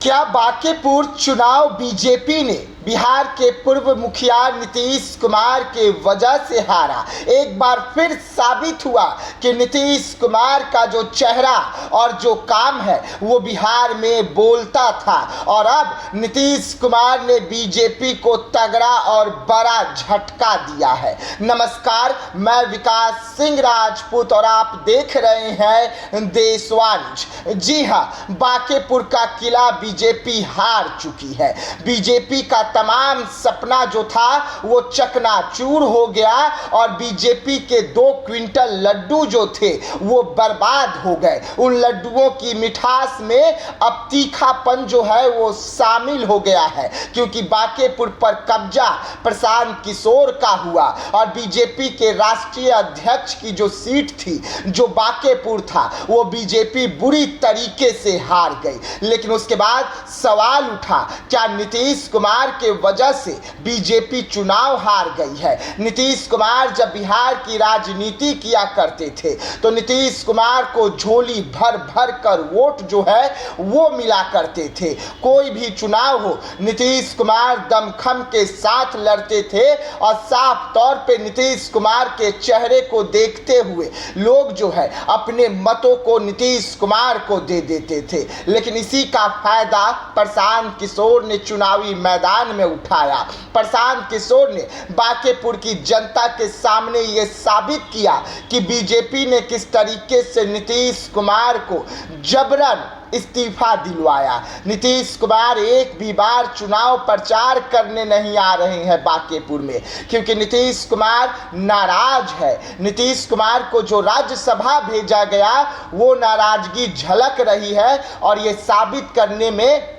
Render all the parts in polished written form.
क्या बांकेपुर चुनाव बीजेपी ने बिहार के पूर्व मुखिया नीतीश कुमार के वजह से हारा? एक बार फिर साबित हुआ कि नीतीश कुमार का जो चेहरा और जो काम है वो बिहार में बोलता था और अब नीतीश कुमार ने बीजेपी को तगड़ा और बड़ा झटका दिया है। नमस्कार, मैं विकास सिंह राजपूत और आप देख रहे हैं देशवांश। जी हाँ, बांकेपुर का किला बीजेपी हार चुकी है। बीजेपी का तमाम सपना जो था वो चकनाचूर हो गया और बीजेपी के 2 क्विंटल लड्डू जो थे वो बर्बाद हो गए। उन लड्डुओं की मिठास में अब तीखापन जो है वो शामिल हो गया है, क्योंकि बांकेपुर पर कब्जा प्रशांत किशोर का हुआ और बीजेपी के राष्ट्रीय अध्यक्ष की जो सीट थी, जो बांकेपुर था, वो बीजेपी बुरी तरीके से हार गई। लेकिन उसके बाद सवाल उठा, क्या नीतीश कुमार के वजह से बीजेपी चुनाव हार गई है? नीतीश कुमार जब बिहार की राजनीति किया करते थे तो नीतीश कुमार को झोली भर भर कर वोट जो है वो मिला करते थे। कोई भी चुनाव हो, नीतीश कुमार दमखम के साथ लड़ते थे और साफ तौर पे नीतीश कुमार के चेहरे को देखते हुए लोग जो है अपने मतों को नीतीश कुमार को दे देते थे। लेकिन इसी का फायदा प्रशांत किशोर ने चुनावी मैदान में उठाया। प्रशांत किशोर ने बांकेपुर की जनता के सामने ये साबित किया कि बीजेपी ने किस तरीके से नीतीश कुमार को जबरन इस्तीफा दिलवाया। नीतीश कुमार एक भी बार चुनाव प्रचार करने नहीं आ रहे हैं बांकेपुर में, क्योंकि नीतीश कुमार नाराज है। नीतीश कुमार को जो राज्यसभा भेजा गया वो नाराजगी झलक रही है और ये साबित करने में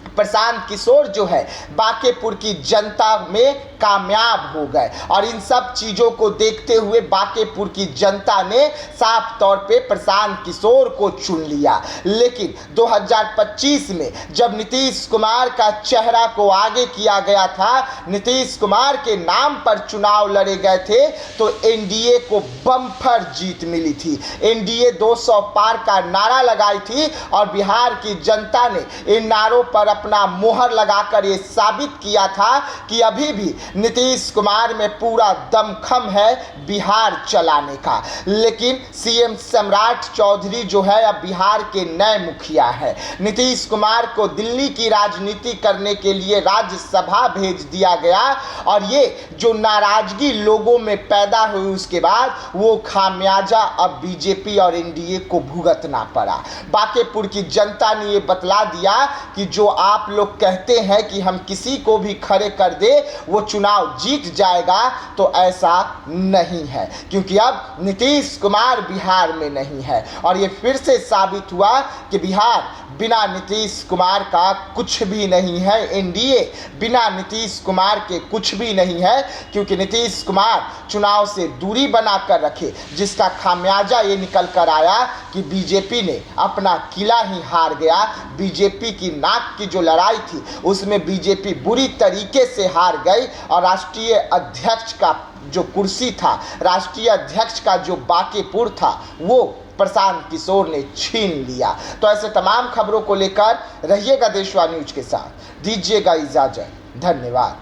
प्रशांत किशोर जो है बांकेपुर की जनता में कामयाब हो गए। और इन सब चीज़ों को देखते हुए बांकेपुर की जनता ने साफ तौर पे प्रशांत किशोर को चुन लिया। लेकिन 2025 में जब नीतीश कुमार का चेहरा को आगे किया गया था, नीतीश कुमार के नाम पर चुनाव लड़े गए थे, तो एनडीए को बम्पर जीत मिली थी। एनडीए 200 पार का नारा लगाई थी और बिहार की जनता ने इन नारों पर अपना मोहर लगाकर ये साबित किया था कि अभी भी नीतीश कुमार में पूरा दमखम है बिहार चलाने का। लेकिन सीएम सम्राट चौधरी जो है अब बिहार के नए मुखिया है। नीतीश कुमार को दिल्ली की राजनीति करने के लिए राज्यसभा भेज दिया गया और ये जो नाराजगी लोगों में पैदा हुई उसके बाद वो खामियाजा अब बीजेपी और एनडीए को भुगतना पड़ा। बांकेपुर की जनता ने ये बतला दिया कि जो आप लोग कहते हैं कि हम किसी को भी खड़े कर दे वो चुनाव जीत जाएगा, तो ऐसा नहीं है, क्योंकि अब नीतीश कुमार बिहार में नहीं है। और ये फिर से साबित हुआ कि बिहार बिना नीतीश कुमार का कुछ भी नहीं है। एनडीए बिना नीतीश कुमार के कुछ भी नहीं है, क्योंकि नीतीश कुमार चुनाव से दूरी बनाकर रखे, जिसका खामियाजा ये निकल कर आया कि बीजेपी ने अपना किला ही हार गया। बीजेपी की नाक की जो लड़ाई थी उसमें बीजेपी बुरी तरीके से हार गई और राष्ट्रीय अध्यक्ष का जो कुर्सी था, राष्ट्रीय अध्यक्ष का जो बांकेपुर था, वो प्रशांत किशोर ने छीन लिया। तो ऐसे तमाम खबरों को लेकर रहिएगा देशवा न्यूज के साथ। दीजिएगा इजाजत। धन्यवाद।